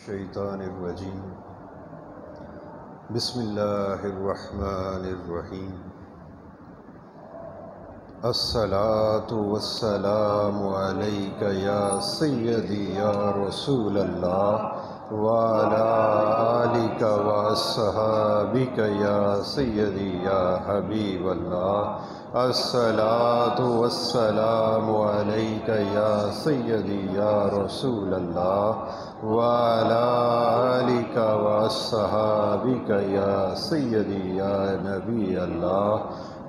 الشیطان الرجیم بسم اللہ الرحمن الرحیم الصلاة والسلام علیک یا سیدی یا رسول اللہ وعلی آلک واصحابک یا سیدی یا حبیب اللہ الصلاة والسلام علیک یا سیدی یا رسول اللہ وعلی آلک واصحابک یا سیدی یا نبی اللہ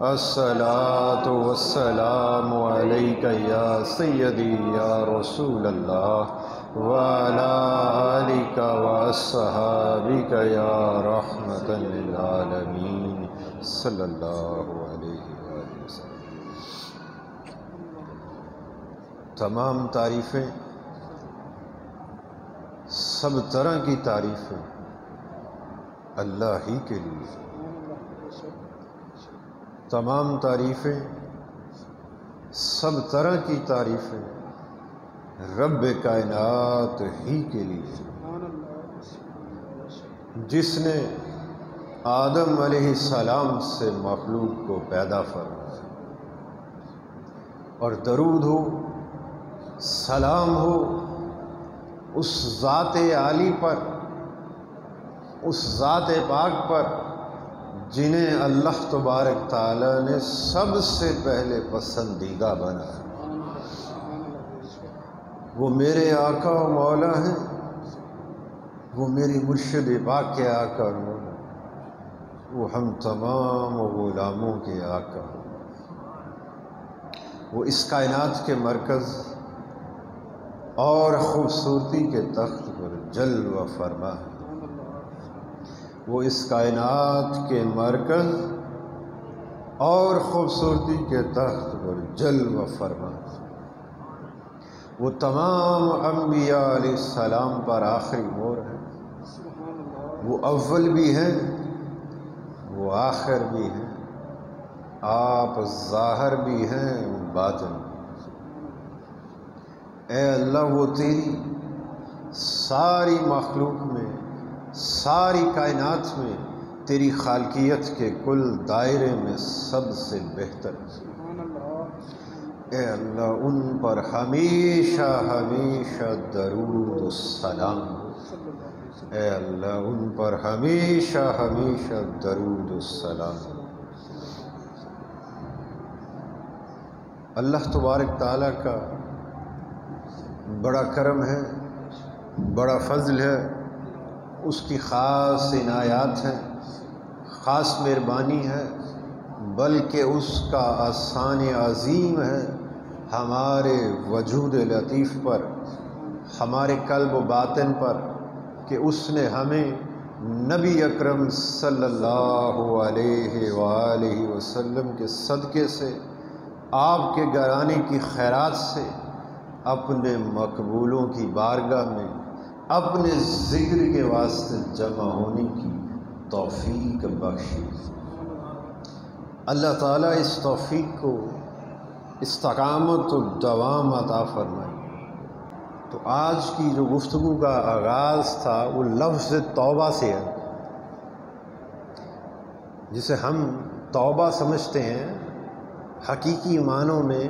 الصلاة والسلام علیک یا سیدی یا رسول اللہ وعلی آلک واصحابک یا رحمۃ للعالمین صلی اللہ علیہ وآلہ وسلم۔ تمام تعریفیں، سب طرح کی تعریفیں اللہ ہی کے لیے، تمام تعریفیں، سب طرح کی تعریفیں رب کائنات ہی کے لیے، جس نے آدم علیہ السلام سے مخلوق کو پیدا فرمایا، اور درود ہو، سلام ہو اس ذات عالی پر، اس ذات پاک پر جنہیں اللہ تبارک تعالیٰ نے سب سے پہلے پسندیدہ بنایا۔ وہ میرے آقا و مولا ہیں، وہ میری مرشد پاک کے آقا و مولا، وہ ہم تمام غلاموں کے آقا، وہ اس کائنات کے مرکز اور خوبصورتی کے تخت پر جلوہ فرما ہے، وہ اس کائنات کے مرکز اور خوبصورتی کے تخت پر جلوہ فرما ہے، وہ تمام انبیاء علیہ السلام پر آخری مہر ہے، وہ اول بھی ہیں، وہ آخر بھی ہیں، آپ ظاہر بھی ہیں، باطن بھی۔ اے اللہ، وہ تیری ساری مخلوق میں، ساری کائنات میں تیری خالقیت کے کل دائرے میں سب سے بہتر ہے۔ اے اللہ، ان پر ہمیشہ ہمیشہ درود و سلام ہو۔ اے اللہ، ان پر ہمیشہ ہمیشہ درود و سلام ہو۔ اللہ تبارک تعالیٰ کا بڑا کرم ہے، بڑا فضل ہے، اس کی خاص عنایات ہیں، خاص مہربانی ہے، بلکہ اس کا احسان عظیم ہے ہمارے وجود لطیف پر، ہمارے قلب و باطن پر، کہ اس نے ہمیں نبی اکرم صلی اللہ علیہ وآلہ وسلم کے صدقے سے، آپ کے گھرانے کی خیرات سے، اپنے مقبولوں کی بارگاہ میں اپنے ذکر کے واسطے جمع ہونے کی توفیق بخشی۔ اللہ تعالیٰ اس توفیق کو استقامت و دوام عطا فرمائے۔ تو آج کی جو گفتگو کا آغاز تھا وہ لفظ توبہ سے ہے، جسے ہم توبہ سمجھتے ہیں، حقیقی معنوں میں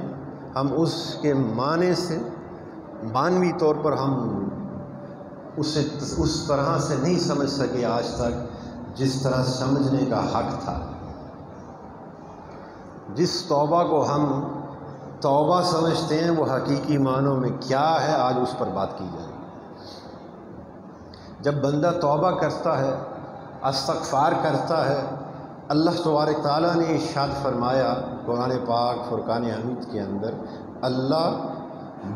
ہم اس کے معنی سے، معنوی طور پر ہم اسے اس طرح سے نہیں سمجھ سکے آج تک جس طرح سمجھنے کا حق تھا۔ جس توبہ کو ہم توبہ سمجھتے ہیں وہ حقیقی معنوں میں کیا ہے، آج اس پر بات کی جائے۔ جب بندہ توبہ کرتا ہے، استغفار کرتا ہے، اللہ تبارک تعالیٰ نے ارشاد فرمایا قرآن پاک فرقان حمید کے اندر، اللہ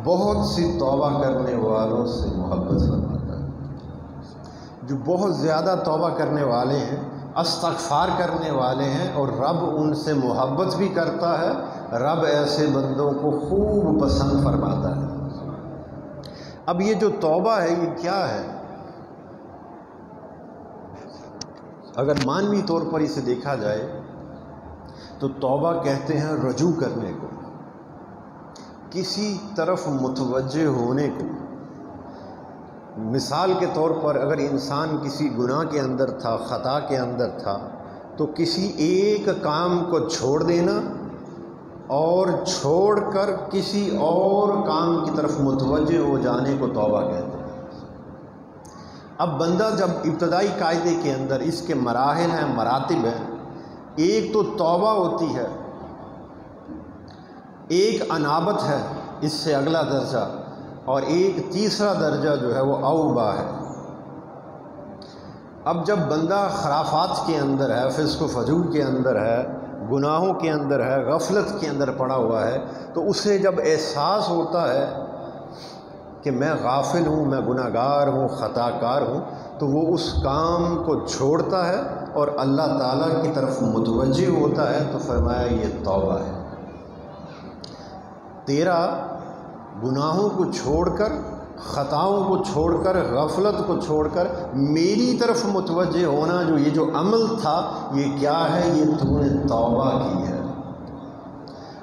بہت سی توبہ کرنے والوں سے محبت فرماتا ہے، جو بہت زیادہ توبہ کرنے والے ہیں، استغفار کرنے والے ہیں، اور رب ان سے محبت بھی کرتا ہے، رب ایسے بندوں کو خوب پسند فرماتا ہے۔ اب یہ جو توبہ ہے یہ کیا ہے؟ اگر معنوی طور پر اسے دیکھا جائے تو توبہ کہتے ہیں رجوع کرنے کو، کسی طرف متوجہ ہونے کو، مثال کے طور پر اگر انسان کسی گناہ کے اندر تھا، خطا کے اندر تھا، تو کسی ایک کام کو چھوڑ دینا اور چھوڑ کر کسی اور کام کی طرف متوجہ ہو جانے کو توبہ کہتے ہیں۔ اب بندہ جب ابتدائی قاعدے کے اندر اس کے مراحل ہیں، مراتب ہیں، ایک تو توبہ ہوتی ہے، ایک انابت ہے، اس سے اگلا درجہ، اور ایک تیسرا درجہ جو ہے وہ اوبہ ہے۔ اب جب بندہ خرافات کے اندر ہے، فسق و فجور کے اندر ہے، گناہوں کے اندر ہے، غفلت کے اندر پڑا ہوا ہے، تو اسے جب احساس ہوتا ہے کہ میں غافل ہوں، میں گناہ گار ہوں، خطا کار ہوں، تو وہ اس کام کو چھوڑتا ہے اور اللہ تعالیٰ کی طرف متوجہ ہوتا ہے، تو فرمایا یہ توبہ ہے۔ تیرا گناہوں کو چھوڑ کر، خطاؤں کو چھوڑ کر، غفلت کو چھوڑ کر میری طرف متوجہ ہونا، جو یہ جو عمل تھا، یہ کیا ہے؟ یہ تو نے توبہ کی ہے۔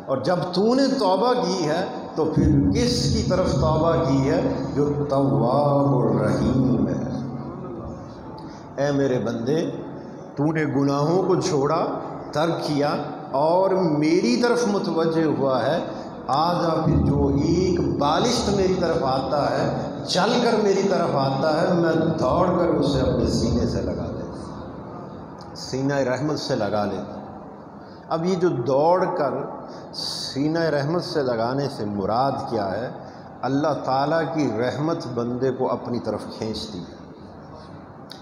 اور جب تو نے توبہ کی ہے تو پھر کس کی طرف توبہ کی ہے؟ جو تواب الرحیم ہے۔ اے میرے بندے، تو نے گناہوں کو چھوڑا، ترک کیا اور میری طرف متوجہ ہوا ہے، آجا پھر جو ایک بالشت میری طرف آتا ہے، چل کر میری طرف آتا ہے، میں دوڑ کر اسے اپنے سینے سے لگا لیتا، سینہ رحمت سے لگا لیتا۔ اب یہ جو دوڑ کر سینہ رحمت سے لگانے سے مراد کیا ہے؟ اللہ تعالیٰ کی رحمت بندے کو اپنی طرف کھینچتی ہے۔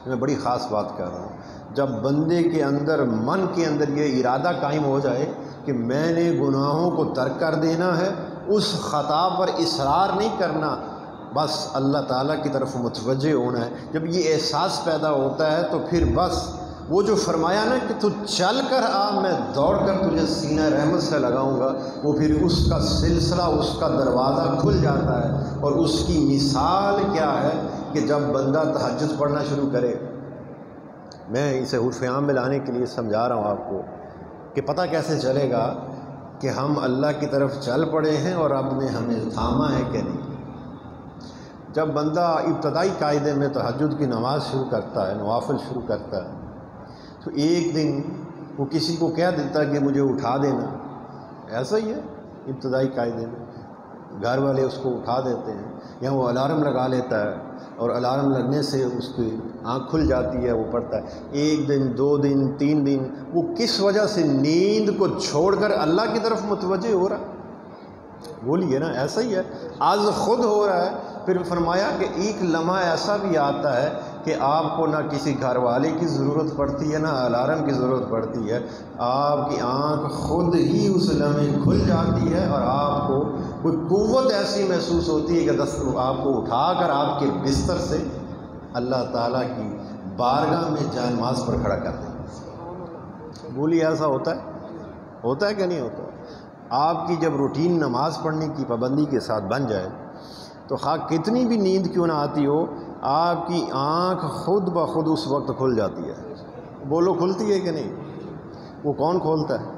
میں بڑی خاص بات کر رہا ہوں، جب بندے کے اندر، من کے اندر یہ ارادہ قائم ہو جائے کہ میں نے گناہوں کو ترک کر دینا ہے، اس خطا پر اصرار نہیں کرنا، بس اللہ تعالیٰ کی طرف متوجہ ہونا ہے، جب یہ احساس پیدا ہوتا ہے تو پھر بس وہ جو فرمایا نا کہ تو چل کر آ، میں دوڑ کر تجھے سینہ رحمت سے لگاؤں گا، وہ پھر اس کا سلسلہ، اس کا دروازہ کھل جاتا ہے۔ اور اس کی مثال کیا ہے کہ جب بندہ تہجد پڑھنا شروع کرے، میں اسے عرف عام میں لانے کے لیے سمجھا رہا ہوں آپ کو کہ پتہ کیسے چلے گا کہ ہم اللہ کی طرف چل پڑے ہیں اور رب نے ہمیں تھاما ہے کہ نہیں۔ جب بندہ ابتدائی قاعدے میں تہجد کی نماز شروع کرتا ہے، نوافل شروع کرتا ہے، تو ایک دن وہ کسی کو کہہ دیتا ہے کہ مجھے اٹھا دینا، ایسا ہی ہے ابتدائی قاعدے میں، گھر والے اس کو اٹھا دیتے ہیں، یا وہ الارم لگا لیتا ہے اور الارم لگنے سے اس کی آنکھ کھل جاتی ہے، وہ پڑھتا ہے۔ ایک دن، 2 دن، 3 دن، وہ کس وجہ سے نیند کو چھوڑ کر اللہ کی طرف متوجہ ہو رہا ہے؟ بولیے نا، ایسا ہی ہے، آج خود ہو رہا ہے۔ پھر فرمایا کہ ایک لمحہ ایسا بھی آتا ہے کہ آپ کو نہ کسی گھر والے کی ضرورت پڑتی ہے، نہ الارم کی ضرورت پڑتی ہے، آپ کی آنکھ خود ہی اس لمحے کھل جاتی ہے اور آپ کو کوئی قوت ایسی محسوس ہوتی ہے کہ آپ کو اٹھا کر آپ کے بستر سے اللہ تعالیٰ کی بارگاہ میں جائے نماز پر کھڑا کر دیں۔ بولیے ایسا ہوتا ہے کہ نہیں ہوتا؟ آپ کی جب روٹین نماز پڑھنے کی پابندی کے ساتھ بن جائے تو خواہ کتنی بھی نیند کیوں نہ آتی ہو، آپ کی آنکھ خود بخود اس وقت کھل جاتی ہے۔ بولو، کھلتی ہے کہ نہیں؟ وہ کون کھولتا ہے؟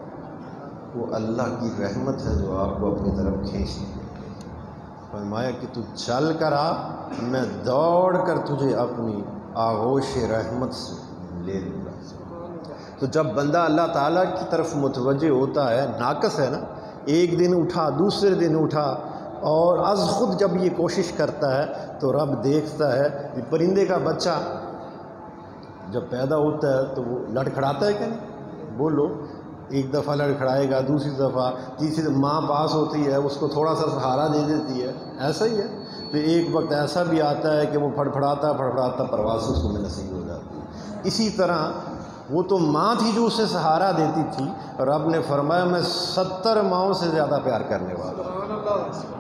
وہ اللہ کی رحمت ہے جو آپ کو اپنی طرف کھینچتی ہے۔ فرمایا کہ تو چل کر آ، میں دوڑ کر تجھے اپنی آغوش رحمت سے لے لوں گا۔ تو جب بندہ اللہ تعالیٰ کی طرف متوجہ ہوتا ہے، ناقص ہے نا، ایک دن اٹھا، دوسرے دن اٹھا، اور از خود جب یہ کوشش کرتا ہے تو رب دیکھتا ہے کہ پرندے کا بچہ جب پیدا ہوتا ہے تو وہ لڑکھڑاتا ہے کہ نہیں؟ بولو، ایک دفعہ لڑکھڑائے گا، دوسری دفعہ، تیسری دفعہ ماں پاس ہوتی ہے، اس کو تھوڑا سا سہارا دے دیتی ہے، ایسا ہی ہے۔ پھر ایک وقت ایسا بھی آتا ہے کہ وہ پھڑپھڑاتا پرواز اس کو میں نصیب ہو جاتی ہے۔ اسی طرح وہ تو ماں تھی جو اسے سہارا دیتی تھی، اور رب نے فرمایا میں 70 ماؤں سے زیادہ پیار کرنے والا ہوں۔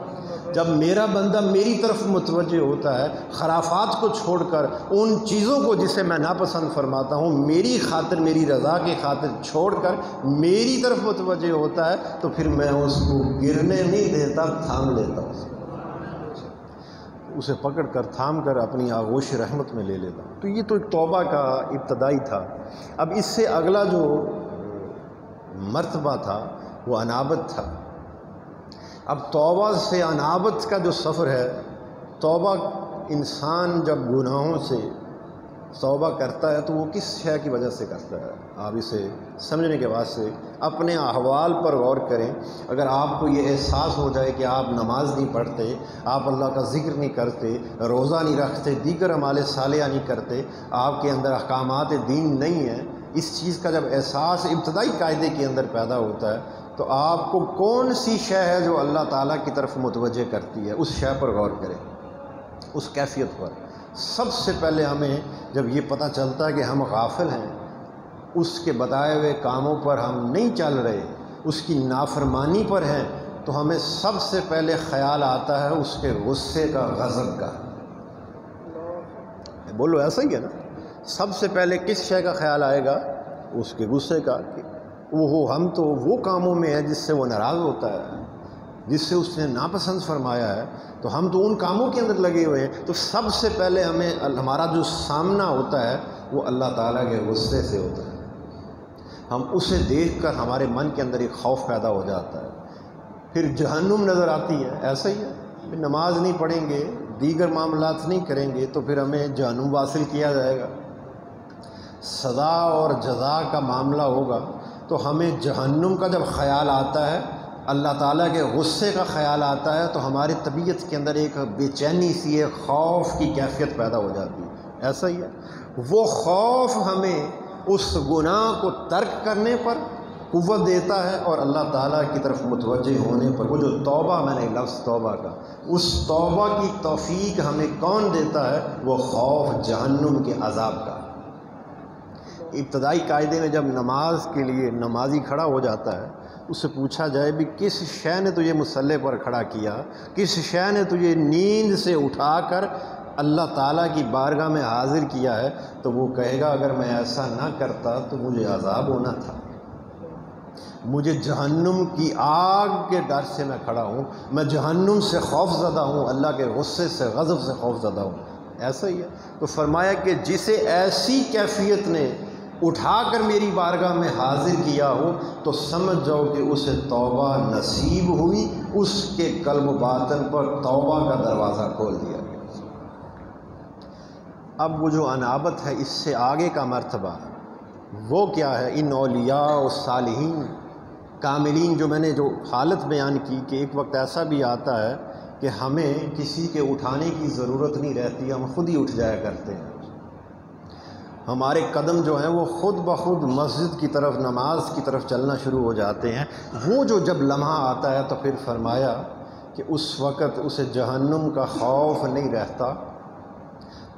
جب میرا بندہ میری طرف متوجہ ہوتا ہے، خرافات کو چھوڑ کر ان چیزوں کو جسے میں ناپسند فرماتا ہوں، میری خاطر، میری رضا کی خاطر چھوڑ کر میری طرف متوجہ ہوتا ہے، تو پھر میں اس کو گرنے نہیں دیتا، تھام لیتا ہوں، اسے پکڑ کر تھام کر اپنی آغوش رحمت میں لے لیتا ہوں۔ تو یہ تو ایک توبہ کا ابتدائی تھا۔ اب اس سے اگلا جو مرتبہ تھا وہ انابت تھا۔ اب توبہ سے انابت کا جو سفر ہے، توبہ انسان جب گناہوں سے توبہ کرتا ہے تو وہ کس شے کی وجہ سے کرتا ہے؟ آپ اسے سمجھنے کے واسطے اپنے احوال پر غور کریں۔ اگر آپ کو یہ احساس ہو جائے کہ آپ نماز نہیں پڑھتے، آپ اللہ کا ذکر نہیں کرتے، روزہ نہیں رکھتے، دیگر اعمال صالحہ نہیں کرتے، آپ کے اندر احکامات دین نہیں ہیں، اس چیز کا جب احساس ابتدائی قاعدے کے اندر پیدا ہوتا ہے تو آپ کو کون سی شے ہے جو اللہ تعالیٰ کی طرف متوجہ کرتی ہے، اس شے پر غور کریں، اس کیفیت پر۔ سب سے پہلے ہمیں جب یہ پتہ چلتا ہے کہ ہم غافل ہیں، اس کے بتائے ہوئے کاموں پر ہم نہیں چل رہے، اس کی نافرمانی پر ہیں، تو ہمیں سب سے پہلے خیال آتا ہے اس کے غصے کا، غضب کا۔ بولو ایسا ہی ہے نا؟ سب سے پہلے کس شے کا خیال آئے گا؟ اس کے غصے کا، کہ ہم تو وہ کاموں میں ہیں جس سے وہ ناراض ہوتا ہے، جس سے اس نے ناپسند فرمایا ہے، تو ہم تو ان کاموں کے اندر لگے ہوئے ہیں۔ تو سب سے پہلے ہمارا جو سامنا ہوتا ہے وہ اللہ تعالیٰ کے غصے سے ہوتا ہے۔ ہم اسے دیکھ کر ہمارے من کے اندر ایک خوف پیدا ہو جاتا ہے، پھر جہنم نظر آتی ہے۔ ایسا ہی ہے، نماز نہیں پڑھیں گے، دیگر معاملات نہیں کریں گے تو پھر ہمیں جہنم واصل کیا جائے گا۔ سزا اور جزا کا معاملہ ہوگا تو ہمیں جہنم کا جب خیال آتا ہے، اللہ تعالیٰ کے غصے کا خیال آتا ہے، تو ہماری طبیعت کے اندر ایک بے چینی سی، ایک خوف کی کیفیت پیدا ہو جاتی ہے۔ ایسا ہی ہے، وہ خوف ہمیں اس گناہ کو ترک کرنے پر قوت دیتا ہے اور اللہ تعالیٰ کی طرف متوجہ ہونے پر۔ وہ جو توبہ، میں نے لفظ توبہ کا، اس توبہ کی توفیق ہمیں کون دیتا ہے؟ وہ خوف جہنم کے عذاب کا۔ ابتدائی قاعدے میں جب نماز کے لیے نمازی کھڑا ہو جاتا ہے، اس سے پوچھا جائے بھی کس شے نے تجھے مصلی پر کھڑا کیا، کس شے نے تجھے نیند سے اٹھا کر اللہ تعالیٰ کی بارگاہ میں حاضر کیا ہے، تو وہ کہے گا اگر میں ایسا نہ کرتا تو مجھے عذاب ہونا تھا، مجھے جہنم کی آگ کے ڈر سے میں کھڑا ہوں، میں جہنم سے خوف زدہ ہوں، اللہ کے غصے سے، غضب سے خوف زدہ ہوں۔ ایسا ہی ہے، تو فرمایا کہ جسے ایسی کیفیت نے اٹھا کر میری بارگاہ میں حاضر کیا ہو تو سمجھ جاؤ کہ اسے توبہ نصیب ہوئی، اس کے قلب و باطن پر توبہ کا دروازہ کھول دیا گیا۔ اب وہ جو انابت ہے، اس سے آگے کا مرتبہ وہ کیا ہے؟ ان اولیاء و صالحین کاملین، جو میں نے جو حالت بیان کی کہ ایک وقت ایسا بھی آتا ہے کہ ہمیں کسی کے اٹھانے کی ضرورت نہیں رہتی، ہم خود ہی اٹھ جایا کرتے ہیں، ہمارے قدم جو ہیں وہ خود بخود مسجد کی طرف، نماز کی طرف چلنا شروع ہو جاتے ہیں۔ وہ جو جب لمحہ آتا ہے تو پھر فرمایا کہ اس وقت اسے جہنم کا خوف نہیں رہتا،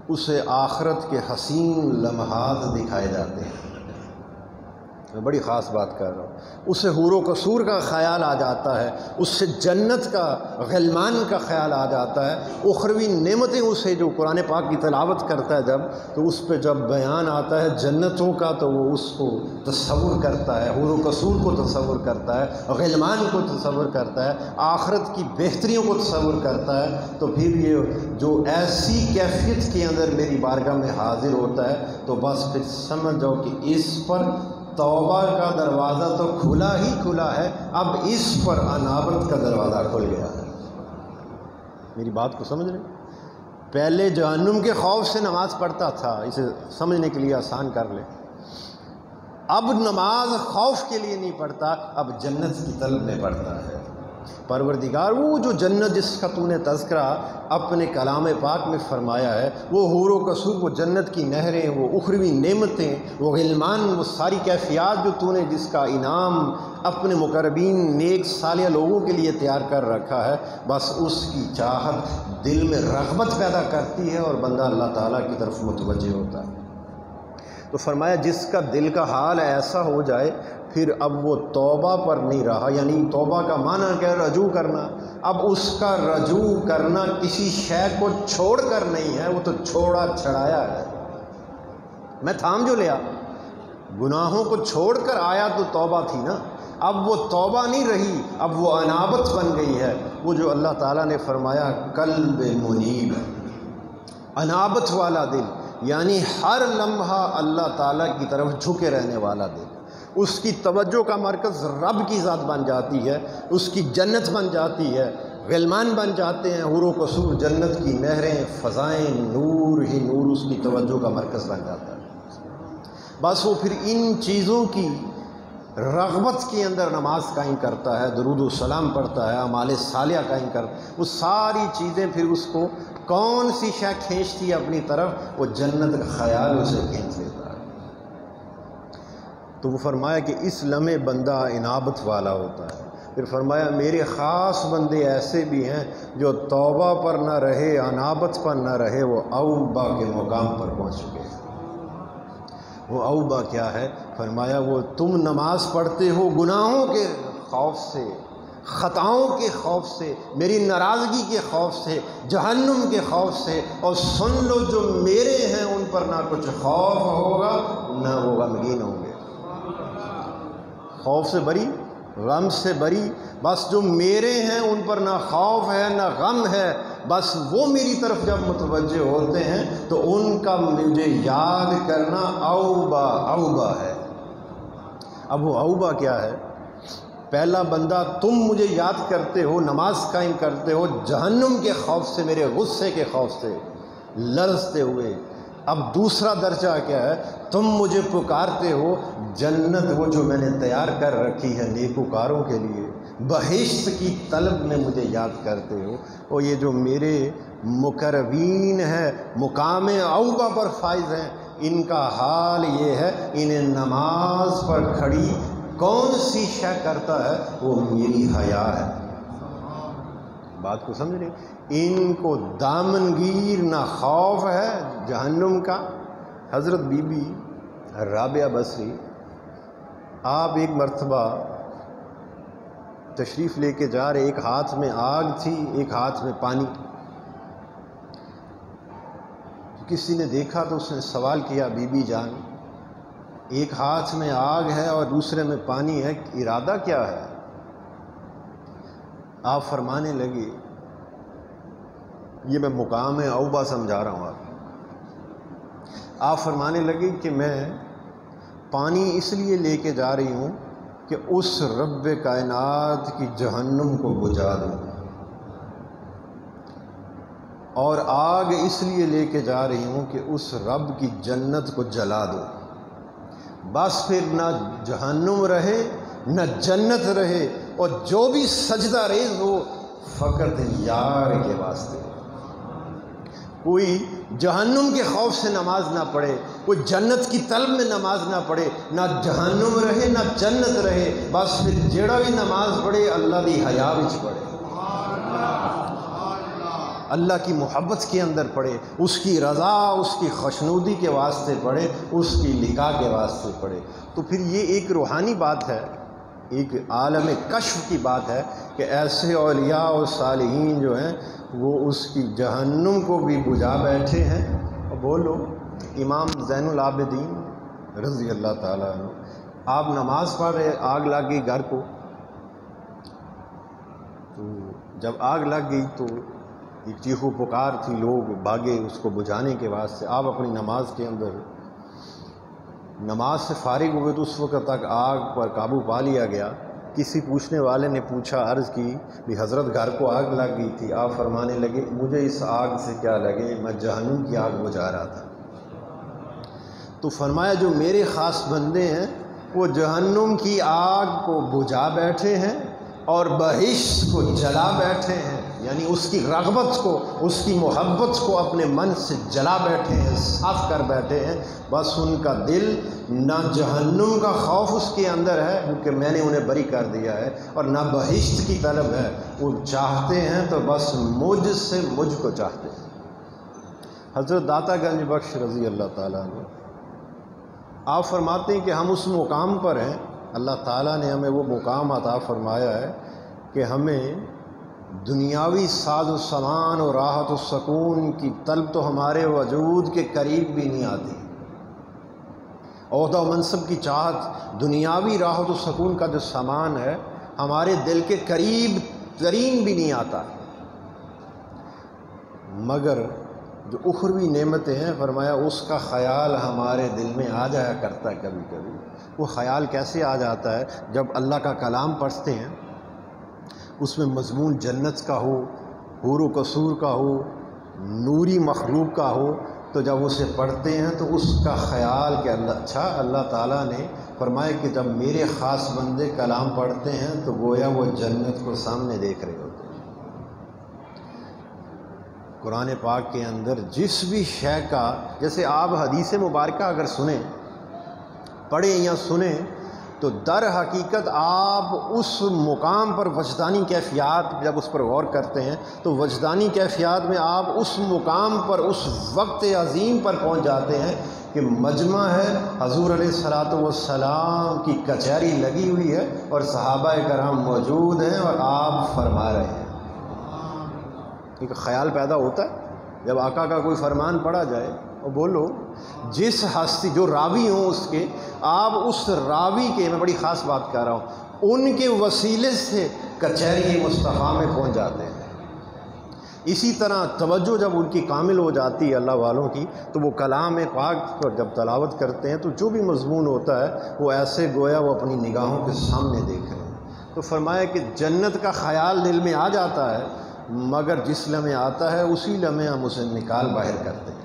اسے آخرت کے حسین لمحات دکھائے جاتے ہیں۔ میں بڑی خاص بات کر رہا ہوں، اسے حور و قصور کا خیال آ جاتا ہے، اس سے جنت کا، غلمان کا خیال آ جاتا ہے، اخروی نعمتیں اسے جو قرآن پاک کی تلاوت کرتا ہے جب، تو اس پہ جب بیان آتا ہے جنتوں کا تو وہ اس کو تصور کرتا ہے، حور و قصور کو تصور کرتا ہے، غلمان کو تصور کرتا ہے، آخرت کی بہتریوں کو تصور کرتا ہے۔ تو پھر یہ جو ایسی کیفیت کے اندر میری بارگاہ میں حاضر ہوتا ہے تو بس پھر سمجھ جاؤ کہ اس پر توبہ کا دروازہ تو کھلا ہی کھلا ہے، اب اس پر انابت کا دروازہ کھل گیا ہے۔ میری بات کو سمجھ رہے؟ پہلے جہنم کے خوف سے نماز پڑھتا تھا، اسے سمجھنے کے لیے آسان کر لیں، اب نماز خوف کے لیے نہیں پڑھتا، اب جنت کی طلب میں پڑھتا ہے۔ پروردگار وہ جو جنت جس کا تو نے تذکرہ اپنے کلام پاک میں فرمایا ہے، وہ حور و قصور، وہ جنت کی نہریں، وہ اخروی نعمتیں، وہ غلمان، وہ ساری کیفیات جو تو نے جس کا انعام اپنے مقربین نیک صالح لوگوں کے لیے تیار کر رکھا ہے، بس اس کی چاہت دل میں رغبت پیدا کرتی ہے اور بندہ اللہ تعالیٰ کی طرف متوجہ ہوتا ہے۔ تو فرمایا جس کا دل کا حال ایسا ہو جائے پھر اب وہ توبہ پر نہیں رہا، یعنی توبہ کا معنی کیا ہے؟ رجوع کرنا۔ اب اس کا رجوع کرنا کسی شے کو چھوڑ کر نہیں ہے، وہ تو چھوڑا چھڑایا ہے۔ میں تھام جو لیا، گناہوں کو چھوڑ کر آیا تو توبہ تھی نا، اب وہ توبہ نہیں رہی، اب وہ انابت بن گئی ہے۔ وہ جو اللہ تعالیٰ نے فرمایا قلب منیب، انابت والا دل، یعنی ہر لمحہ اللہ تعالیٰ کی طرف جھکے رہنے والا دل، اس کی توجہ کا مرکز رب کی ذات بن جاتی ہے، اس کی جنت بن جاتی ہے، غلمان بن جاتے ہیں، حور و قصور، جنت کی نہریں، فضائیں، نور ہی نور اس کی توجہ کا مرکز بن جاتا ہے۔ بس وہ پھر ان چیزوں کی رغبت کے اندر نماز قائم کرتا ہے، درود و سلام پڑھتا ہے، اعمال صالحہ قائم کرتا ہے، وہ ساری چیزیں پھر اس کو کون سی شے کھینچتی ہے اپنی طرف؟ وہ جنت کا خیال اسے کھینچ لیتا ہے۔ تو وہ فرمایا کہ اس لمحے بندہ انابت والا ہوتا ہے۔ پھر فرمایا میرے خاص بندے ایسے بھی ہیں جو توبہ پر نہ رہے، انابت پر نہ رہے، وہ اوبا کے مقام پر پہنچ چکے ہیں۔ وہ اوبا کیا ہے؟ فرمایا وہ تم نماز پڑھتے ہو گناہوں کے خوف سے، خطاؤں کے خوف سے، میری ناراضگی کے خوف سے، جہنم کے خوف سے، اور سن لو جو میرے ہیں ان پر نہ کچھ خوف ہوگا نہ وہ غمگین ہوں گے۔ خوف سے بری، غم سے بری، بس جو میرے ہیں ان پر نہ خوف ہے نہ غم ہے، بس وہ میری طرف جب متوجہ ہوتے ہیں تو ان کا مجھے یاد کرنا اوبا اوبا ہے۔ اب وہ اوبا کیا ہے؟ پہلا بندہ تم مجھے یاد کرتے ہو، نماز قائم کرتے ہو، جہنم کے خوف سے، میرے غصے کے خوف سے لرزتے ہوئے۔ اب دوسرا درجہ کیا ہے؟ تم مجھے پکارتے ہو جنت وہ جو میں نے تیار کر رکھی ہے نیکوکاروں کے لیے، بہشت کی طلب میں مجھے یاد کرتے ہو، اور یہ جو میرے مقربین ہیں، مقام اوبا پر فائز ہیں، ان کا حال یہ ہے انہیں نماز پر کھڑی کون سی شے کرتا ہے؟ وہ میری حیا ہے۔ بات کو سمجھ رہے؟ ان کو دامنگیر نہ خوف ہے جہنم کا۔ حضرت بی بی رابعہ بصری آپ ایک مرتبہ تشریف لے کے جا رہے، ایک ہاتھ میں آگ تھی، ایک ہاتھ میں پانی۔ کسی نے دیکھا تو اس نے سوال کیا، بی بی جان ایک ہاتھ میں آگ ہے اور دوسرے میں پانی ہے، ارادہ کیا ہے؟ آپ فرمانے لگے، یہ میں مقام اوبا سمجھا رہا ہوں آپ فرمانے لگے کہ میں پانی اس لیے لے کے جا رہی ہوں کہ اس رب کائنات کی جہنم کو بجھا دوں، اور آگ اس لیے لے کے جا رہی ہوں کہ اس رب کی جنت کو جلا دوں۔ بس پھر نہ جہنم رہے نہ جنت رہے، اور جو بھی سجدہ ریز ہو فقط یار کے واسطے۔ کوئی جہنم کے خوف سے نماز نہ پڑھے، کوئی جنت کی طلب میں نماز نہ پڑھے، نہ جہنم رہے نہ جنت رہے، بس پھر جیڑا بھی نماز پڑھے اللہ دی حیا وچ پڑھے، اللہ کی محبت کے اندر پڑھے، اس کی رضا، اس کی خوشنودی کے واسطے پڑھے، اس کی لقاء کے واسطے پڑھے۔ تو پھر یہ ایک روحانی بات ہے، ایک عالم کشف کی بات ہے کہ ایسے اولیاء اور صالحین جو ہیں وہ اس کی جہنم کو بھی بجھا بیٹھے ہیں۔ اور بولو امام زین العابدین رضی اللہ تعالیٰ عنہ، آپ نماز پڑھ رہے، آگ لگ گئی گھر کو، تو جب آگ لگ گئی تو ایک چیخو پکار تھی، لوگ بھاگے اس کو بجھانے کے واسطے۔ آپ اپنی نماز کے اندر نماز سے فارغ ہوئے تو اس وقت تک آگ پر قابو پا لیا گیا۔ کسی پوچھنے والے نے پوچھا، عرض کی بھی حضرت گھر کو آگ لگ گئی تھی۔ آپ فرمانے لگے مجھے اس آگ سے کیا لگے، میں جہنم کی آگ بجھا رہا تھا۔ تو فرمایا جو میرے خاص بندے ہیں وہ جہنم کی آگ کو بجھا بیٹھے ہیں اور بہشت کو جلا بیٹھے ہیں، یعنی اس کی رغبت کو، اس کی محبت کو اپنے من سے جلا بیٹھے ہیں، صاف کر بیٹھے ہیں۔ بس ان کا دل نہ جہنم کا خوف اس کے اندر ہے کیونکہ میں نے انہیں بری کر دیا ہے، اور نہ بہشت کی طلب ہے، وہ چاہتے ہیں تو بس مجھ سے مجھ کو چاہتے ہیں۔ حضرت داتا گنج بخش رضی اللہ تعالیٰ عنہ آپ فرماتے ہیں کہ ہم اس مقام پر ہیں، اللہ تعالیٰ نے ہمیں وہ مقام عطا فرمایا ہے کہ ہمیں دنیاوی ساز و سامان اور راحت و سکون کی طلب تو ہمارے وجود کے قریب بھی نہیں آتی، عہدہ و منصب کی چاہت، دنیاوی راحت و سکون کا جو سامان ہے ہمارے دل کے قریب ترین بھی نہیں آتا، مگر جو اخروی نعمتیں ہیں فرمایا اس کا خیال ہمارے دل میں آ جایا کرتا ہے کبھی کبھی۔ وہ خیال کیسے آ جاتا ہے؟ جب اللہ کا کلام پڑھتے ہیں، اس میں مضمون جنت کا ہو، حور و قصور کا ہو، نوری مخلوق کا ہو، تو جب اسے پڑھتے ہیں تو اس کا خیال کہ اللہ تعالیٰ نے فرمایا کہ جب میرے خاص بندے کلام پڑھتے ہیں تو گویا وہ جنت کو سامنے دیکھ رہے ہوتے ہیں۔ قرآن پاک کے اندر جس بھی شے کا، جیسے آپ حدیث مبارکہ اگر سنیں، پڑھیں یا سنیں، تو در حقیقت آپ اس مقام پر وجدانی کیفیات جب اس پر غور کرتے ہیں تو وجدانی کیفیات میں آپ اس مقام پر، اس وقت عظیم پر پہنچ جاتے ہیں کہ مجمع ہے، حضور علیہ الصلوۃ والسلام کی کچہری لگی ہوئی ہے اور صحابہ کرام موجود ہیں اور آپ فرما رہے ہیں۔ ایک خیال پیدا ہوتا ہے جب آقا کا کوئی فرمان پڑھا جائے، اور بولو جس ہستی جو راوی ہوں اس کے، آپ اس راوی کے، میں بڑی خاص بات کر رہا ہوں، ان کے وسیلے سے کچہری مصطفیٰ میں پہنچ جاتے ہیں۔ اسی طرح توجہ جب ان کی کامل ہو جاتی ہے اللہ والوں کی، تو وہ کلام پاک پر جب تلاوت کرتے ہیں تو جو بھی مضمون ہوتا ہے وہ ایسے گویا وہ اپنی نگاہوں کے سامنے دیکھ رہے ہیں۔ تو فرمایا کہ جنت کا خیال دل میں آ جاتا ہے، مگر جس لمحے آتا ہے اسی لمحے ہم اسے نکال باہر کرتے ہیں۔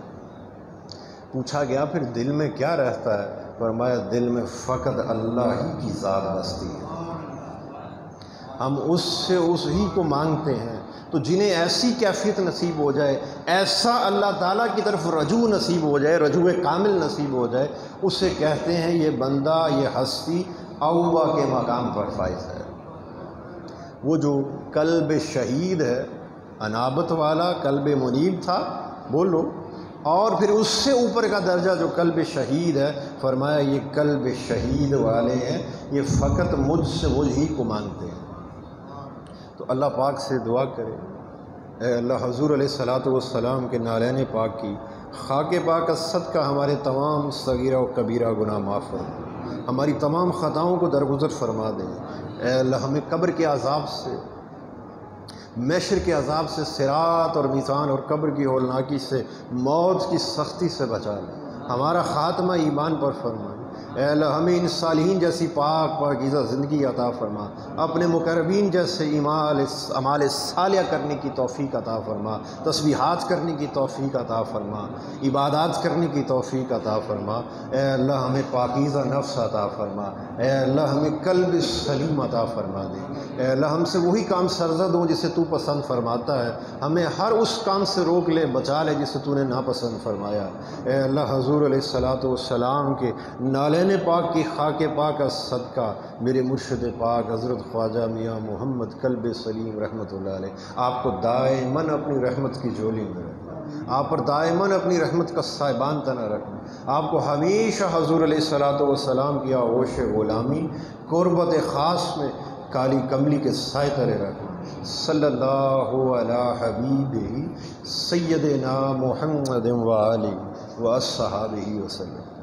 پوچھا گیا پھر دل میں کیا رہتا ہے؟ فرمایا دل میں فقط اللہ ہی کی ذات بستی ہے، ہم اس سے اس ہی کو مانگتے ہیں۔ تو جنہیں ایسی کیفیت نصیب ہو جائے، ایسا اللہ تعالیٰ کی طرف رجوع نصیب ہو جائے، رجوع کامل نصیب ہو جائے، اسے کہتے ہیں یہ بندہ، یہ ہستی اوبا کے مقام پر فائز ہے۔ وہ جو قلب شہید ہے، انابت والا قلب منیب تھا، بولو، اور پھر اس سے اوپر کا درجہ جو قلب شہید ہے، فرمایا یہ قلب شہید والے ہیں، یہ فقط مجھ سے مجھ ہی کو مانگتے ہیں۔ تو اللہ پاک سے دعا کرے، اے اللہ حضور علیہ الصلوۃ والسلام کے نالین پاک کی خاک پاک کا صدقہ ہمارے تمام صغیرہ و کبیرہ گناہ معاف فرما، ہماری تمام خطاؤں کو درگزر فرما دیں۔ اے اللہ ہمیں قبر کے عذاب سے، محشر کے عذاب سے، صراط اور میزان اور قبر کی ہولناکی سے، موت کی سختی سے بچا لیں، ہمارا خاتمہ ایمان پر فرمائے۔ اے اللہ ہمیں ان صالحین جیسی پاک پاکیزہ زندگی عطا فرما، اپنے مقربین جیسے اعمال صالحہ کرنے کی توفیق عطا فرما، تسبیحات کرنے کی توفیق عطا فرما، عبادات کرنے کی توفیق عطا فرما۔ اے اللہ ہمیں پاکیزہ نفس عطا فرما، اے اللہ ہمیں قلب سلیم عطا فرما دے۔ اے اللہ ہم سے وہی کام سرزد ہوں جسے تو پسند فرماتا ہے، ہمیں ہر اس کام سے روک لے، بچا لے جسے تو نے ناپسند فرمایا۔ اے اللہ حضور علیہ الصلوۃ والسلام کے نالین پاک کی خاک پاک کا صدقہ، میرے مرشد پاک حضرت خواجہ میاں محمد قلب سلیم رحمۃ اللہ علیہ، آپ کو دائماً اپنی رحمت کی جھولی میں رکھنا، آپ پر دائماً اپنی رحمت کا سائبان تنا رکھنا، آپ کو ہمیشہ حضور علیہ الصلوۃ والسلام کی آغوش غلامی، قربت خاص میں کالی کملی کے سائے تلے رکھنا۔ صلی اللہ علی حبیبہ سیدنا محمد و آلہ و اصحابہ وسلم۔